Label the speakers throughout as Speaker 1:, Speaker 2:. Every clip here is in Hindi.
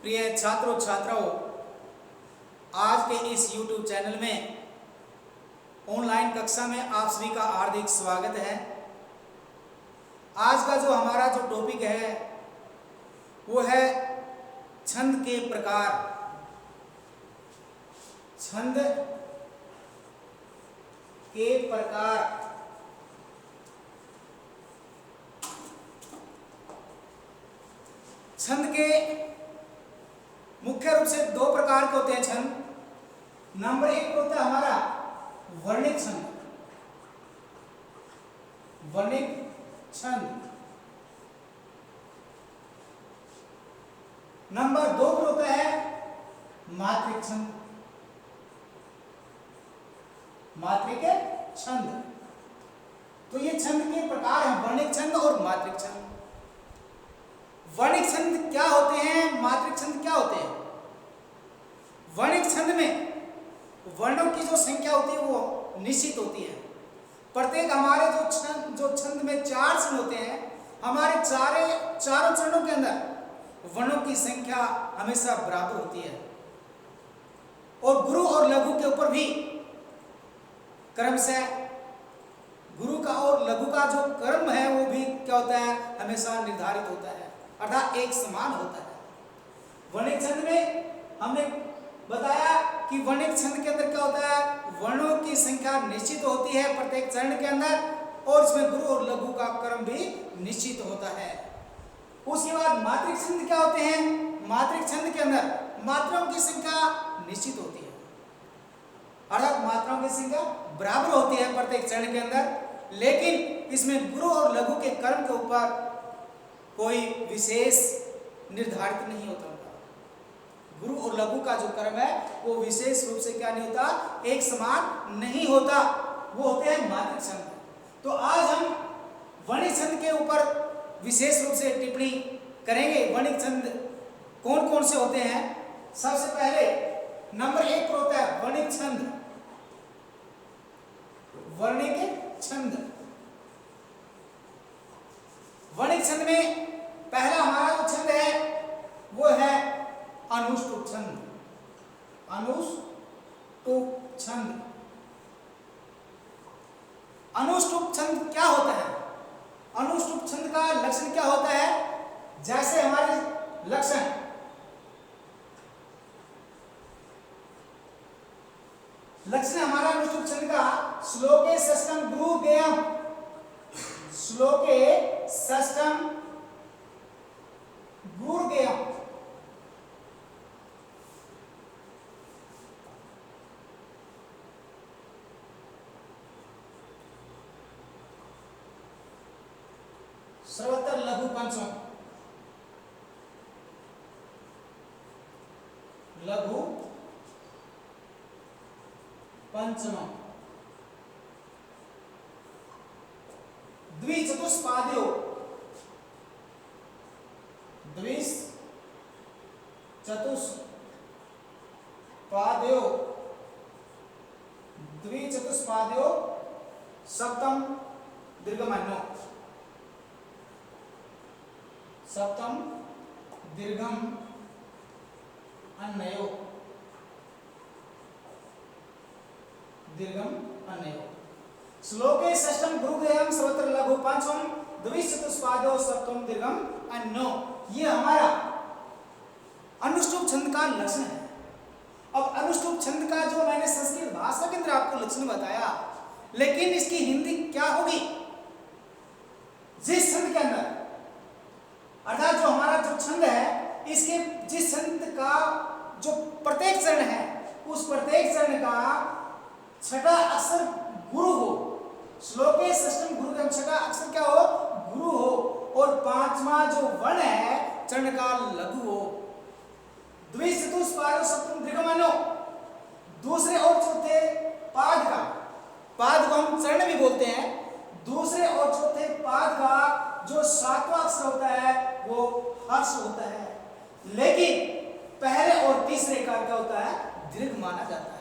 Speaker 1: प्रिय छात्रों छात्राओं, आज के इस YouTube चैनल में ऑनलाइन कक्षा में आप सभी का हार्दिक स्वागत है। आज का जो हमारा जो टॉपिक है वो है छंद के प्रकार। छंद के प्रकार। छंद के मुख्य रूप से दो प्रकार के होते हैं छंद। नंबर एक होता है हमारा वर्णिक छंद। वर्णिक छंद। नंबर दो पर होता है मात्रिक छंद। मात्रिक छंद। तो ये छंद के प्रकार हैं, वर्णिक छंद और मात्रिक छंद। वर्णिक छंद क्या होते हैं, मात्रिक छंद क्या होते हैं? वर्णिक छंद में वर्णों की जो संख्या होती है वो निश्चित होती है। प्रत्येक हमारे जो छंद में चार चरण होते हैं, हमारे चारों चरणों के अंदर वर्णों की संख्या हमेशा बराबर होती है। और गुरु और लघु के ऊपर भी क्रमशः गुरु का और लघु का जो क्रम है वो भी क्या होता है, हमेशा निर्धारित होता है, अर्थात एक समान होता है। वर्णिक छंद में हमने बताया कि वर्णिक छंद के अंदर क्या होता है, वर्णों की संख्या निश्चित होती है प्रत्येक चरण के अंदर, और इसमें गुरु और लघु का क्रम भी निश्चित होता है। उसके बाद मात्रिक छंद क्या होते हैं? मात्रिक छंद के अंदर मात्राओं की संख्या निश्चित होती है, अर्थात मात्राओं की संख्या बराबर होती है प्रत्येक चरण के अंदर, लेकिन इसमें गुरु और लघु के क्रम के ऊपर कोई विशेष निर्धारित नहीं होता। गुरु और लघु का जो क्रम है वो विशेष रूप से क्या नहीं होता, एक समान नहीं होता, वो होते हैं मात्रिक छंद। तो आज हम वर्णिक छंद के ऊपर विशेष रूप से टिप्पणी करेंगे। वर्णिक छंद कौन कौन से होते हैं? सबसे पहले नंबर एक पर होता है वर्णिक छंद। वर्णिक छंद। वर्णिक छंद में पहला हमारा जो छंद है वो है अनुष्टुप छंद। अनुष्टुप छंद। अनुष्टुप छंद क्या होता है? अनुष्टुप छंद का लक्षण क्या होता है? जैसे हमारे लक्षण हमारा अनुष्टुप छंद का श्लोके षष्ठम गुरु गेयम। श्लोके षष्ठम गुरु गेयम। सर्वत्र लघु पंचम। लघु पंचम। द्विचतुष्पाद्यो। द्विचतुष्पाद्यो सप्तम दीर्घम अन्नो। सप्तम दीर्घम अन्नयो। दीर्घम अन्नयो। श्लोके षष्ठम गुरु गेयम सर्वत्र लघु पंचम द्विचतुष्पाद्यो सप्तम दीर्घम अन्नो। ये हमारा अनुष्टुप छंद का लक्षण है। अब अनुष्टुप छंद का जो मैंने संस्कृत भाषा के अंदर आपको लक्षण बताया, लेकिन इसकी हिंदी क्या होगी? जिस छंद के अंदर, अर्थात जो हमारा जो छंद है, इसके जिस छंद का जो प्रत्येक चरण है, उस प्रत्येक चरण का छठा अक्षर गुरु हो। श्लोके षष्ठम गुरु गेयम, छठा अक्षर क्या हो? गुरु हो, और पांचवा जो वर्ण है चरण का लघु हो। द्विचतुष्पाद्यो सप्तम दीर्घम अन्नो। दूसरे और चौथे पाद को हम चरण भी बोलते हैं। दूसरे और चौथे पाद का जो सातवां अक्षर होता है वो हर्ष होता है, लेकिन पहले और तीसरे का क्या होता है? दीर्घ माना जाता है।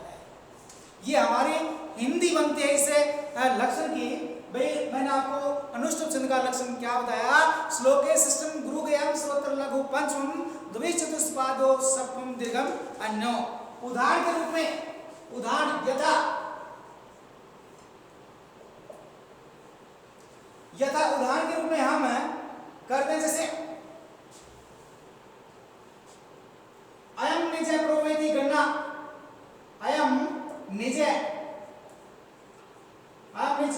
Speaker 1: ये हमारी हिंदी बनती है इसे लक्षण की। भाई मैंने आपको अनुष्टुप छंद का लक्षण क्या बताया? श्लोके षष्ठम गुरु गेयम सर्वत्र लघु पंचमम द्विचतुष्पादो सप्तम दीर्घम अन्यो। उदाहरण के रूप में, उदाहरण यथा उदाहरण के रूप में हम करते हैं, जैसे अयम निजय प्रोवेति गणना, अयम निजय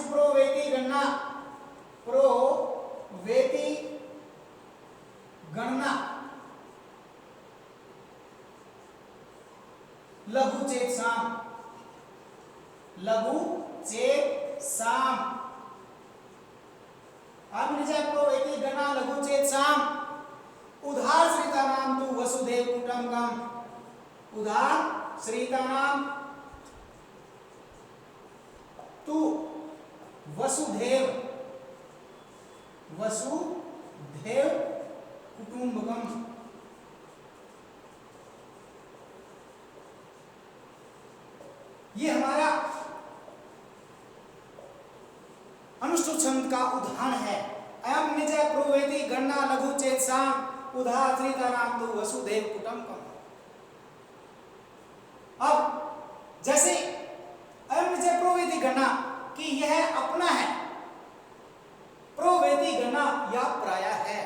Speaker 1: प्रोवेति गणना, प्रोवेति गणना लघु चेत साम, लघु चेत साम। अयम निजय प्रोवेति गणना लघु चेत साम। उधार श्रितानाम तु वसुदेव कुटुंबकम, उधार श्रितानाम तु वसुदेव कुटुंबकम। ये हमारा अनुष्टुप छंद का उदाहरण है। अयम निजय प्रोवेति गणना लघु चेत साम, उधार श्रितानाम तु वसुदेव कुटुंबकम। अब जैसे अयम निजय प्रोवेति गणना कि यह अपना है, प्रोवेति गणना या प्राय है,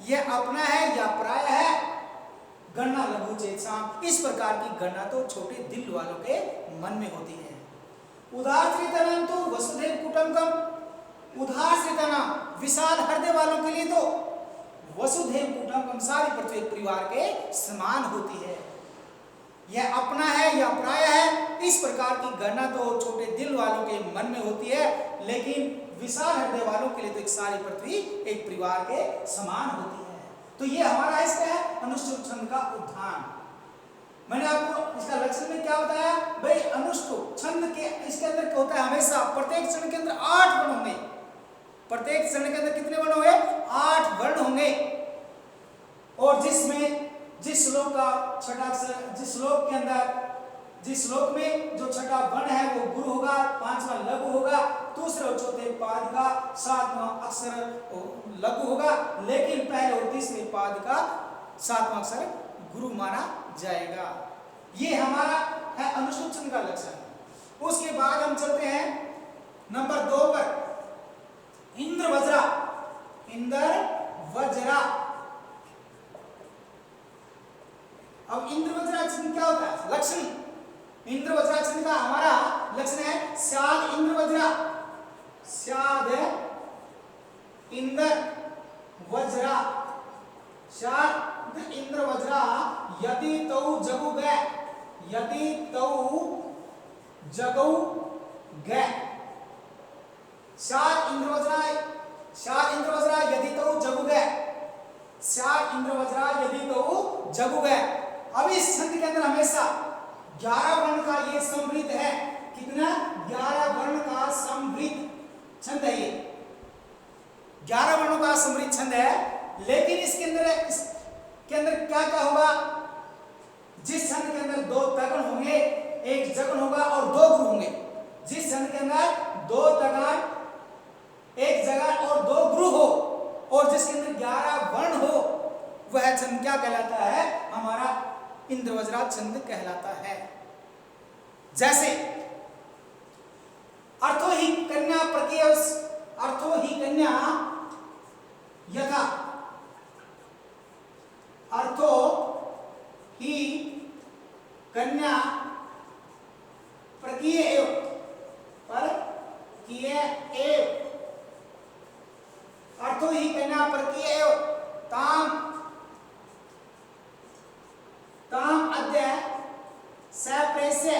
Speaker 1: यह अपना है या प्राय है, गणना लघु चेत साम। इस प्रकार की गणना तो छोटे दिल वालों के मन में होती है। उदार श्रितानाम तो वसुदेव कुटुंबकम, उदार श्रितानाम विशाल हृदय वालों के लिए तो वसुदेव कुटुंबकम, सारी पृथ्वी परिवार के समान होती है। यह अपना है या प्राय है, इस प्रकार की गणना तो छोटे दिल वालों के मन में होती है, लेकिन विशाल हृदय वालों के लिए तो एक सारी पृथ्वी एक परिवार के समान होती है। तो ये हमारा इसका है अनुष्टुप छंद का उदाहरण। मैंने आपको इसका लक्षण में क्या बताया भाई, अनुष्टुप छंद के इसके अंदर क्या होता है, हमेशा प्रत्येक छंद के अंदर 8 वर्ण होंगे। प्रत्येक छंद के अंदर कितने वर्ण होंगे? 8 वर्ण होंगे। और जिसमें जिस श्लोक का छठा अक्षर, जिस श्लोक के अंदर, जिस श्लोक में जो छठा वर्ण है वो गुरु होगा, 5वां लघु होगा, दूसरे और चौथे पाद का 7वां अक्षर लघु होगा, लेकिन पहले और तीसरे पाद का 7वां अक्षर गुरु माना जाएगा। ये हमारा है अनुष्टुप छंद का लक्षण। उसके बाद हम चलते हैं नंबर 2 पर, इंद्र वज्रा। इंद्र वज्रा। अब इंद्र वज्रा छंद क्या होता है? लक्षण। इंद्र वज्रा छंद का हमारा लक्षण है स्याद इंद्र वज्रा, स्याद इंद्र वज्रा, स्याद इंद्र वज्रा यदि तौ जगु गए, यदि तौ जगु गए। स्याद इंद्र वज्रा, स्याद इंद्र वज्रा यदि तौ जगु गए, स्याद इंद्र वज्रा यदि तौ जगु गए। अब इस छंद के अंदर हमेशा 11 वर्ण का ये समृद्ध है। कितना? 11 वर्ण का समृद्ध छंद है ये, 11 वर्णों का समृद्ध छंद है। लेकिन इसके अंदर क्या क्या होगा? जिस छंद के अंदर 2 तगन होंगे, 1 जगन होगा और 2 गुरु होंगे। जिस छंद के अंदर 2 तगन, 1 जगन और 2 गुरु हो, और जिसके अंदर 11 वर्ण हो, वह छंद क्या कहलाता है? हमारा इंद्र वज्रा छंद कहलाता है। जैसे अर्थो ही कन्या प्रत्यय, अर्थो ही कन्या यथा, अर्थो ही कन्या प्रकीय एव, पर किए एव, अर्थो ही कन्या प्रकीय एव ताम, ताम अद्य सप्रेष्य,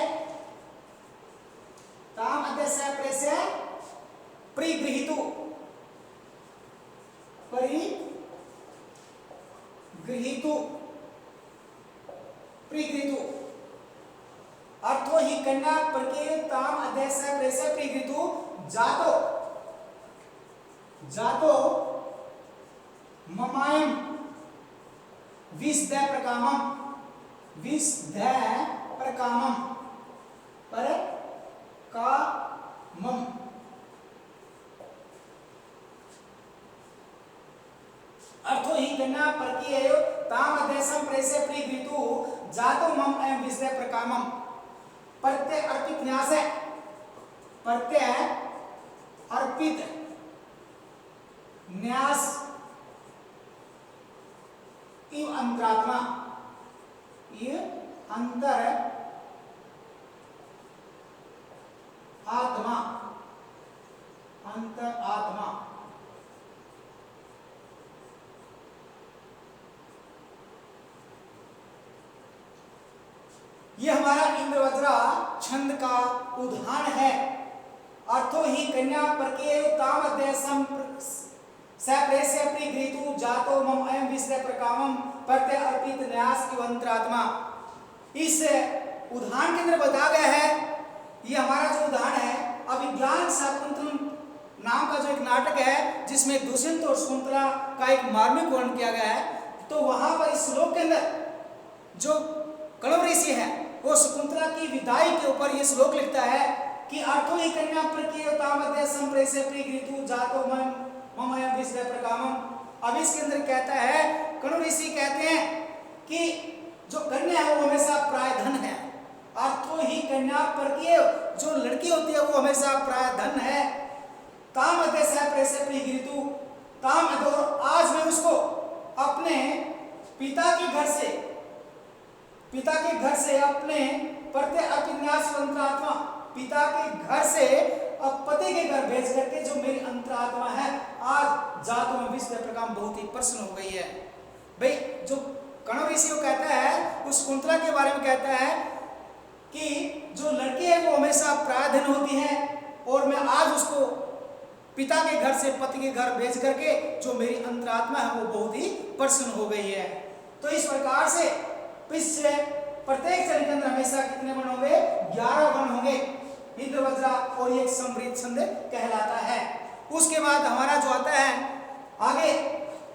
Speaker 1: ताम अद्य सप्रेष्य परिगृहीतु, परिगृहीतु, परिगृहीतु। अर्थो ही कन्या प्रकीय ताम अद्य सप्रेष्य परिगृहीतु जातो, जातो ममायम विषदय प्रकामम, विषदय प्रकामम, पर कामम। अर्थो ही कन्या प्रकीय ताम देशम प्रेसे प्रीगृतु जातो मम अयम विषय प्रकामम। प्रत्यय अर्पित न्यास है, प्रत्यय अर्पित न्यास इव अंतरात्मा, ये अंतर आत्मा, अंतर आत्मा। ये हमारा इंद्रवज्रा छंद का उदाहरण है। अर्थो ही कन्या परके तामदेशम सप्रेस्य प्रीगृतु जातो मम अयम विषय प्रकामम प्रत्यय अर्पित न्यास की अंतरात्मा। इस उदाहरण के अंदर बताया गया है, ये हमारा जो उदाहरण है अभिज्ञान शाकुंतलम नाम का जो एक नाटक है जिसमें दुष्यंत और शकुंतला का एक मार्मिक वर्णन किया गया है। तो वहां पर इस श्लोक के अंदर जो कण्व ऋषि है वो शकुंतला की विदाई के ऊपर ये श्लोक लिखता है कि अर्थो ही कन्या प्रकीयतामध्य संप्रेष्य प्रीगृतु जातो मम अयम विषय प्रकामम। अब इसके अंदर कहता है, कण्व ऋषि कहते हैं कि जो कन्या है वो हमेशा प्रायधन है। अर्थो ही कन्या परकीय जो लड़की होती है वो हमेशा प्रायधन है। ताम अध्याय प्रेसे प्रीगृतु, ताम और आज मैं उसको अपने पिता के घर से अपने प्रत्यय अपिन्यास अंतरात्मा, पिता के घर से अब पति के घर भेज करके जो मेरी अंतरात्मा है आज जातो में विषय प्रकाम बहुत ही प्रसन्न हो गई है। भाई जो कण्व ऋषि को कहता है उस कुंतला के बारे में कहता है कि जो लड़की है वो हमेशा प्रायधन होती है और मैं आज उसको पिता के घर से पति के घर भेज करके जो मेरी अंतरात्मा है वो बहुत ही प्रसन्न हो गई है। तो इस प्रकार से प्रत्येक चरण के अंदर हमेशा कितने वर्ण होंगे? 11 वर्ण होंगे। इंद्रवज्रा और ये समृद्ध छंद कहलाता है। उसके बाद हमारा जो आता है आगे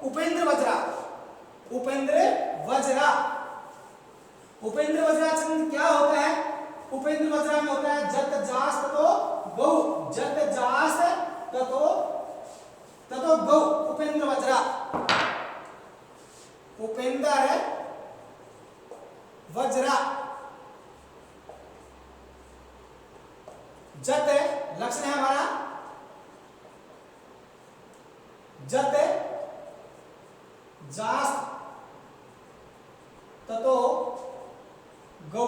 Speaker 1: उपेंद्र वज्रा। उपेंद्र वज्रा छंद क्या होता है? उपेंद्र वज्रा में होता है जत जास्त तो बहु, जत जास्त ततो बहु। उपेंद्र वज्रा, उपेंद्र वज्रा जत लक्षण है हमारा, जत जास्त ततो गौ,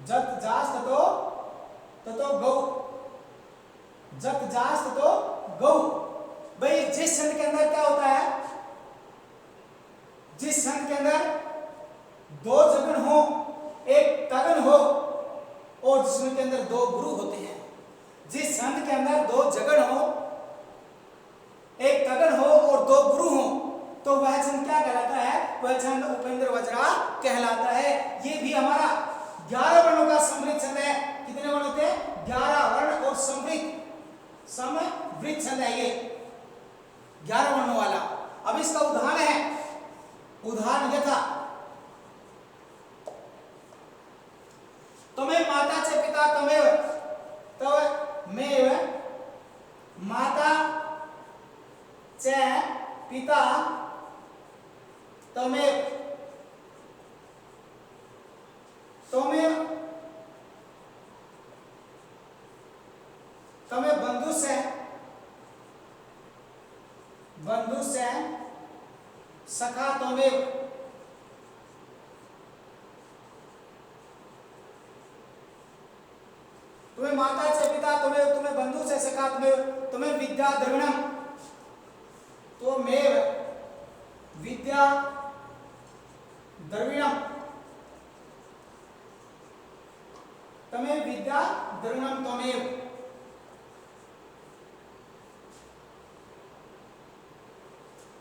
Speaker 1: जत जास्त ततो गौ, जत जास्त ततो गौ। भाई जिस छंद के अंदर क्या होता है, जिस छंद के अंदर 2 जगन हो, एक तगन हो और जिसमें के अंदर 2 गुरु होते हैं, जिस छंद के अंदर 2 जगन हो, एक तगन हो और 2 गुरु हो तो वह छंद क्या कहलाता है? वह छंद उपेंद्र वज्रा कहलाता है। ये भी हमारा 11 वर्णों का समृद्ध छंद है। कितने वर्ण होते हैं? 11 वर्ण और समृद्ध छंद है ये 11 वर्णों वाला। अब इसका उदाहरण है, उदाहरण यथा तमेव माता च पिता तमेव तमेव माता च पिता तमेव बंधु से सखा तमेव। तुम्हें माता से पिता तुम्हें, तुम्हें बंधु से सखा तुम्हें, तुम्हें विद्या द्रविणम, त्वमेव विद्या द्रविणम, तमेव विद्या द्रविणम त्वमेव।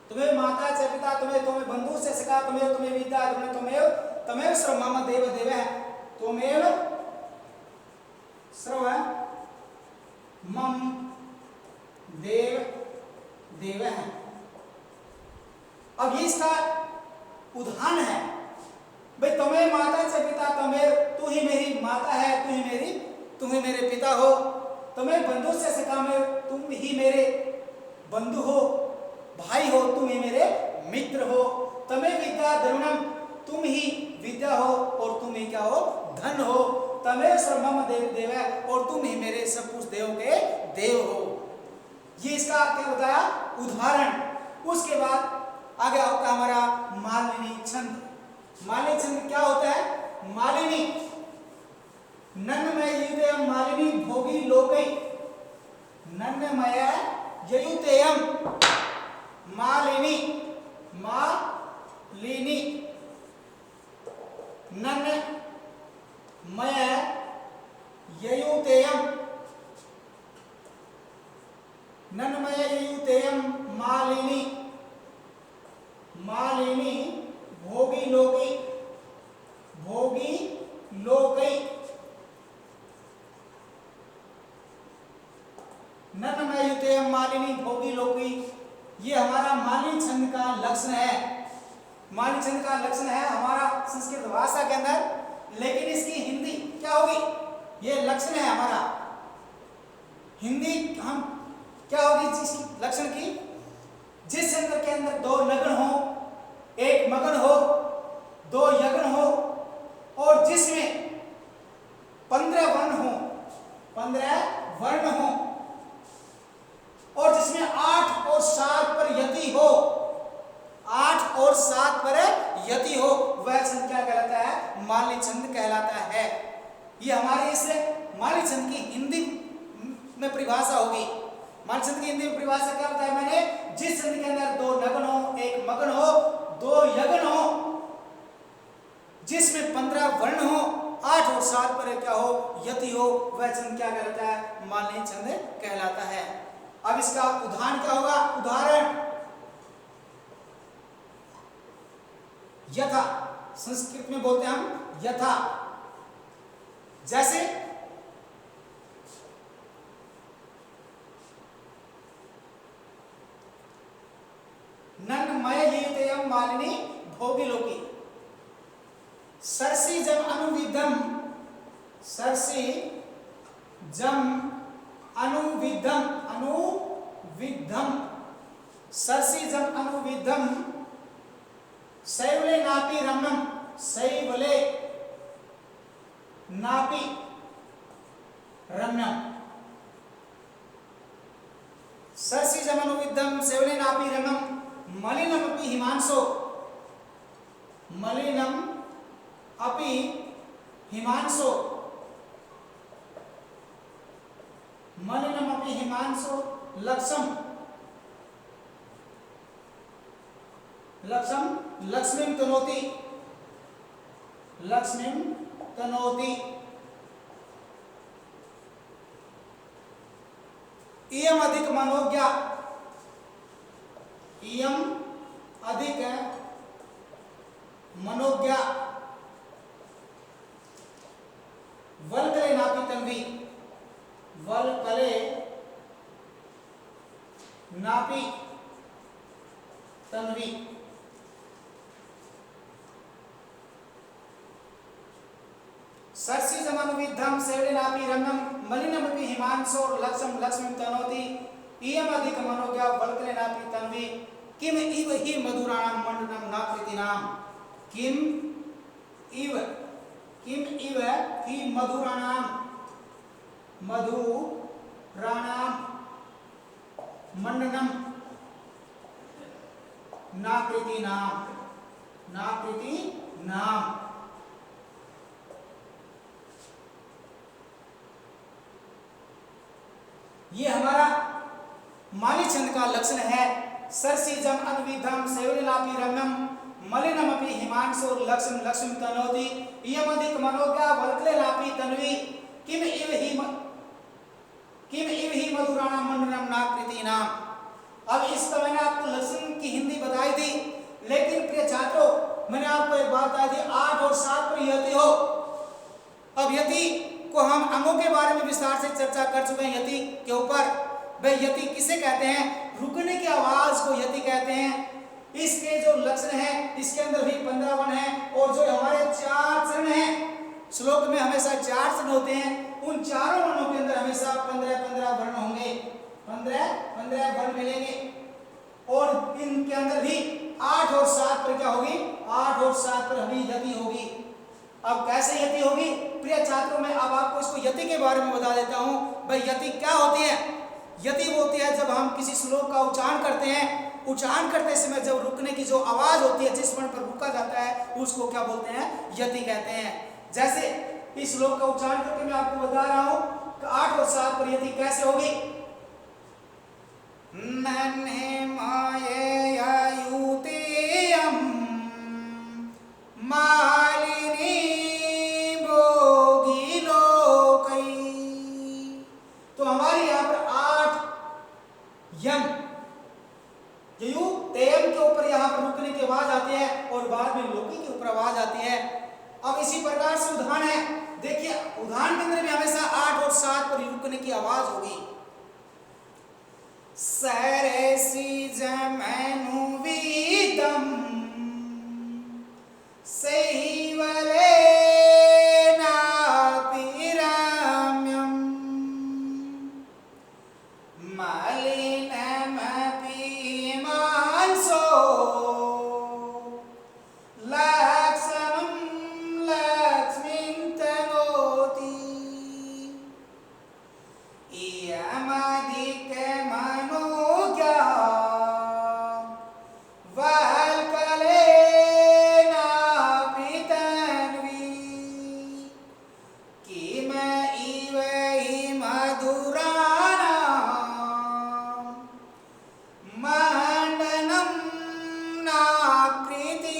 Speaker 1: तुम्हें माता से पिता तुम्हें, तुम्हें बंधु से सखा तुम्हें, तुम्हें विद्या द्रविणम त्वमेव, तमेव सर्व मम देव देवः, त्वमेव सर्व मम देव देवः। अब ये इसका उदाहरण है। भाई तुम्हें माता से पिता तमेव, तू ही मेरी माता है, तू ही मेरे पिता हो। तुम्हें बंधु से सखा में, तुम ही मेरे बंधु हो, भाई हो, तुम ही मेरे मित्र हो। तमेव तुम ही मेरे सब कुछ देवों के देव हो। ये इसका क्या बताया उदाहरण। उसके बाद आगे होता है हमारा मालिनी छंद। मालिनी छंद क्या होता है? मालिनी नन्नमय युतेयम मालिनी भोगी लोकै। नन्नमय युतेयम मालिनी मालिनी नन्नमय युतेयम नन्नमय युतेयम मालिनी मालिनी भोगी लोकै भोगी लोकै। नन्नमय युतेयम मालिनी भोगी लोकै, ये हमारा मालिनी छंद का लक्षण है। मालिनी छंद का लक्षण है हमारा संस्कृत भाषा के अंदर, लेकिन इसकी हिंदी क्या होगी? ये लक्षण है हमारा। हिंदी हम क्या होगी जिसकी लक्षण की? जिस छंद के अंदर दो लग्न हो, एक मगन हो, दो यग्न हो, और जिसमें 15 वर्ण हो, 15 वर्ण हो, और जिसमें 8 और 7 पर यति हो, 8 और 7 पर यति हो, वह छंद क्या कहलाता है? मालिनी छंद कहलाता है। ये हमारी इस मालिनी छंद की हिंदी में परिभाषा होगी। मालिनी छंद की हिंदी में परिभाषा क्या बताया मैंने? जिस छंद के अंदर दो नग्न हो, एक मगन हो, दो यग्न हो, जिसमें 15 वर्ण हो, 8 और 7 पर क्या हो? यति हो, वह छंद क्या कहलाता है? मालिनी छंद कहलाता है। अब इसका उदाहरण क्या होगा? उदाहरण यथा, संस्कृत में बोलते हैं हम यथा। जैसे नन्नमय युतेयम मालिनी भोगी लोकै। सरसी जम अनुविद्धम, सरसी जम अनुविद्धम, अनुविद्धम, सरसी जम अनुविद्धम, शैवले नापी रम्यम, शैवले नापी रम्यम। सरसी जम अनुविद्धम शैवले नापी रम्यम मलिनम अपि हिमांशो, मलिनम अपि हिमांशो, मलिनम अपि हिमांशो लक्ष्म, लक्ष्म लक्ष्मीं तनोति, लक्ष्मीं तनोति। इयम अधिक मनोज्ञा, इयम अधिक मनोज्ञा, वल्कले नापी तन्वी, वल्कले नापी तन्वी। सरसी जमनुविद्धम शैवले नापी रम्यम मलिनमपि हिमांशो लक्ष्म लक्ष्मीं तनोति। इयम अधिक मनोज्ञा वल्कले नापी तन्वी। किम इव हि मधुराणां मंडनम नाकृतीनां। किम इव हि मधुराणां, मधुराणां मंडनम नाकृतीनां, नाकृतीनां। ये हमारा मालिनी छंद का लक्षण है। सरसी जम अनुविद्धम शैवले नापी रम्यम मलिनमपि हिमांशो लक्ष्म लक्ष्मीं तनोति। इयम अधिक मनोज्ञा वल्कले नापी तन्वी। किम इव हि मधुराणां मंडनम नाकृतीनां। अब इसका मैंने आपको लक्षण की हिंदी बताई थी, लेकिन प्रिय छात्रों मैंने आपको एक बात बताई थी, 8 और 7 पर यति हो। अब यति को हम अंगों के बारे में विस्तार से चर्चा कर चुके हैं। यति के ऊपर भाई यति किसे कहते हैं? रुकने की आवाज को यति कहते हैं। इसके जो लक्षण हैं, इसके अंदर भी 15 वर्ण हैं, और जो हमारे 4 चरण हैं, श्लोक में हमेशा 4 चरण होते हैं, उन चारों वर्णों के अंदर हमेशा 15 वर्ण होंगे, 15 वर्ण मिलेंगे। और इनके अंदर भी 8 और 7 पर क्या होगी? 8 और 7 पर अभी यति होगी। अब कैसे यति होगी प्रिय छात्रों, मैं अब आपको इसको यति के बारे में बता देता हूं। भाई यति क्या होती है? यति वो होती है जब हम किसी श्लोक का उच्चारण करते हैं, उच्चारण करते समय जब रुकने की जो आवाज होती है, जिस वर्ण पर रुका जाता है, उसको क्या बोलते हैं? यति कहते हैं। जैसे इस श्लोक का उच्चारण करके मैं आपको बता रहा हूं कि 8 और 7 पर यति कैसे होगी? नन्हे मायेयुतेयं मालिनी भोगिलोकै। तो हमारे यहाँ पर 8 यम ययु तेयम के ऊपर यहाँ पर रुकने की आवाज आती है और बाद में लोकी के ऊपर आवाज आती है। अब इसी प्रकार से उदाहरण है, देखिए उदाहरण के अंदर भी हमेशा 8 और 7 पर रुकने की आवाज होगी। सरसी जमनुविदम सैवलेनापिरम्यं मलिनमपि मांसो लक्ष्मं लक्ष्मीं तनोति इयमधिकमनोज्ञा वल्कलेनापि तन्वी किम इव हि मधुराणां मंडनं नाकृतीनां।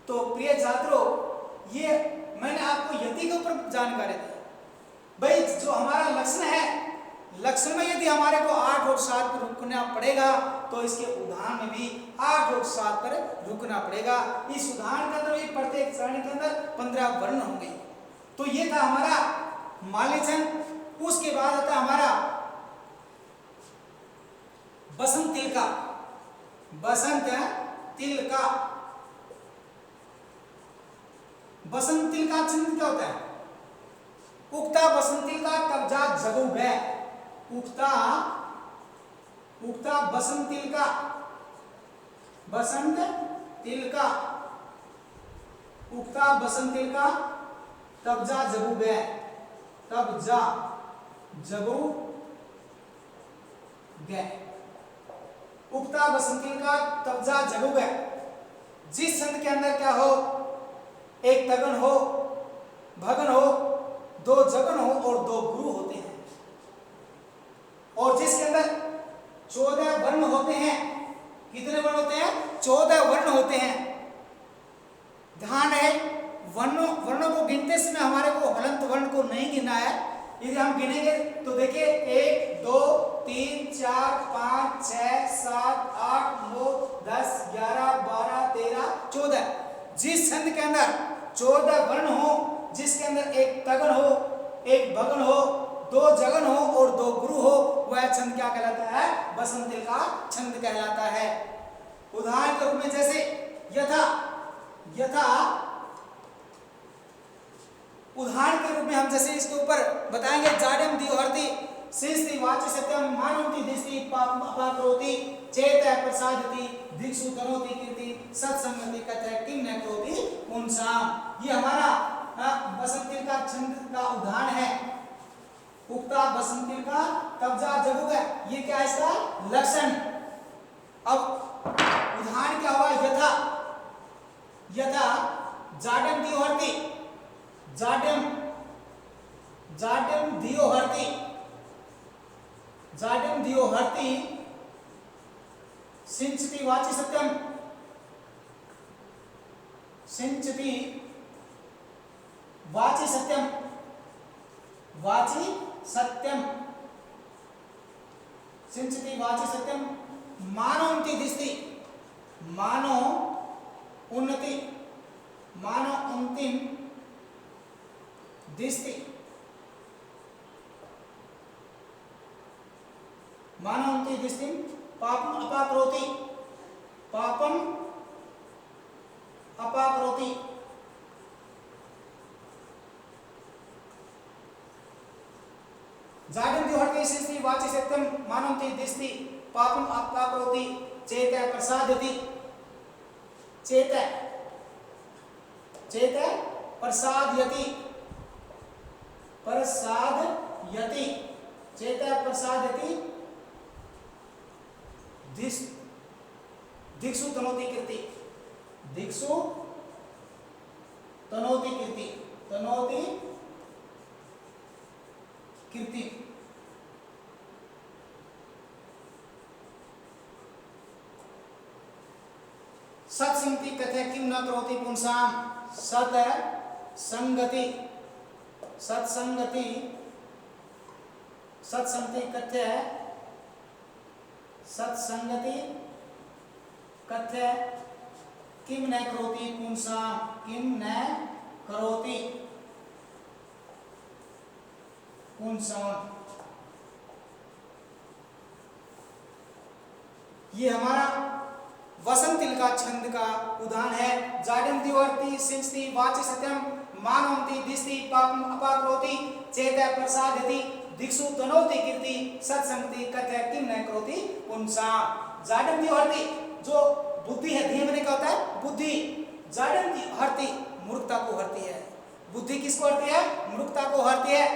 Speaker 1: तो प्रिय छात्रों, ये मैंने आपको यति के ऊपर जानकारी दी। भाई जो हमारा लक्षण है, लक्षण में यदि हमारे को 8 और 7 पर रुकना पड़ेगा तो इसके उदाहरण में भी 8 और 7 पर रुकना पड़ेगा। इस उदाहरण के अंदर भी प्रत्येक सरणी के अंदर 15 वर्ण होंगे। तो ये था हमारा मालिचन। उसके बाद आता है हमारा बसंत तिलका। बसंत तिलका, बसंत तिलका छंद क्या होता है? उक्ता बसंत तिलका कब्जा जगो गए। उक्ता बसंत तिलका, बसंत तिलका, उक्ता बसंत तिलका कब्जा जगो गए, कब्जा जगो गए। उक्ता बसंत तिलका कब्जा जगो गए। जिस छंद के अंदर क्या हो? एक तगन हो, भगन हो, 2 जगन हो और 2 गुरु होते हैं, और जिसके अंदर 14 वर्ण होते हैं। कितने वर्ण होते हैं? 14 वर्ण होते हैं। ध्यान है, वर्णों को गिनते समय हमारे को हलंत वर्ण को नहीं गिनना है। यदि हम गिनेंगे तो देखिए 1 2 3 4 5 6 7 8 9 10 11 12 13 14। जिस छंद के अंदर 14 वर्ण हो, जिसके अंदर एक तगन हो, एक भगन हो, 2 जगन हो और 2 गुरु हो, वह छंद क्या कहलाता है? बसंत तिलका छंद कहलाता है। उदाहरण के रूप में जैसे यथा, यथा उदाहरण के रूप में हम जैसे इसके ऊपर बताएंगे जाड्यम दियोहर्ति सिंस्ति वाचि सत्यम मानवति दिष्टि पापरोति चेत प्रसादति दिक्षु तनोति कीर्ति सत्संगति कथय किम न करोति उनसाम। ये हमारा बसंत तिलका छंद का उदाहरण है। उक्ता बसंत तिलका कब्जा जगो गए, ये क्या है इसका लक्षण। अब उदाहरण क्या हुआ? यथा, यथा जाड्यम दियोहर्ति, जाड्यम दियोहर्ति, जाड्यम दियोहर्ति सिंचति वाचि सत्यम, सिंचति वाचि सत्यम, वाचि सत्यम, सिंचति वाचि सत्यम मानो उन्नति दिष्टि, मानो उन्नति, मानो अंतिम दिष्टि, मानो उन्नति दिष्टि पापम अपाकरोति, पापम अपाकरोति। जाड्यम दियोहर्ति सिंचति वाचि सत्यम मानवति दिष्टि पापम अपाकरोति चेत प्रसादति। चेत चेत है प्रसादयति, प्रसादयति, चेत है प्रसादयति, दिक्षु तनोति कीर्ति, दिक्षु तनोति कीर्ति, तनोति कीर्ति। सत्संगति कथय किम न करोति पुंसाम, सत संगति, सत्संगति, सत्संगति कथ्य है, सत्संगति कथ्य किम न करोति पुंसाम, किम न करोति पुंसाम। ये हमारा वसंतिल का छंद का उदाहरण है। जाडम दिवर्ति सिंचति वाचि सत्यम मानवंति दिस्ति पापम अपाकरोति चेत प्रसादयति दिक्षु तनोति कीर्ति सत्संगति कथय किम न करोति पुंसा। जाडम दिवर्ति जो बुद्धि है, धी मैंने क्या होता है बुद्धि, जाडम हरति मूर्खता को हरती है, बुद्धि किसको हरती है, मूर्खता को हरती है।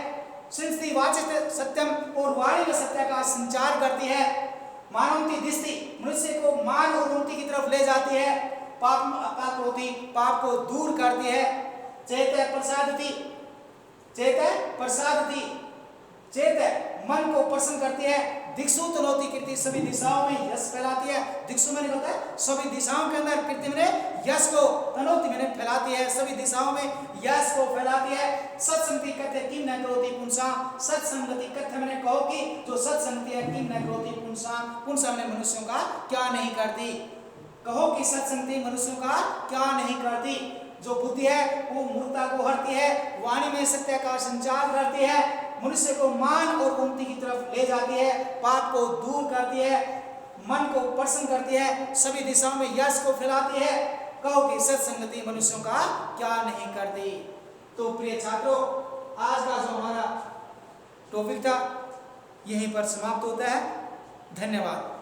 Speaker 1: सिंचति वाचि सत्यम और वाणी में सत्य का संचार करती है। मानवंती दिस्ति मनुष्य को मान और उन्नति की तरफ ले जाती है। पाप अपाकरोति पाप को दूर करती है। चेत प्रसादति, चेत प्रसादति, चेत मन को प्रसन्न करती है। दिक्षु तनोति कीर्ति सभी दिशाओं में यश फैलाती है। दिक्षु मैंने होता है सभी दिशाओं के अंदर, कीर्ति मैंने यश को, तनोति मैंने फैलाती है, सभी दिशाओं में यश को फैलाती है। सत्संगति कथ्य किम न करोति पुंसा, सत्संगति कथ्य मैंने कहो कि जो सत्संगति है किम न करोति पुंसा, पुंसा मैंने मनुष्यों का क्या नहीं करती, कहो कि सत्संगति मनुष्यों का क्या नहीं करती। जो बुद्धि है वो मूर्खता को हरती है, वाणी में सत्य का संचार करती है, मनुष्य को मान और उन्नति की तरफ ले जाती है, पाप को दूर करती है, मन को प्रसन्न करती है, सभी दिशाओं में यश को फैलाती है। कहो कि सत्संगति मनुष्यों का क्या नहीं करती। तो प्रिय छात्रों, आज का जो हमारा टॉपिक था यहीं पर समाप्त होता है। धन्यवाद।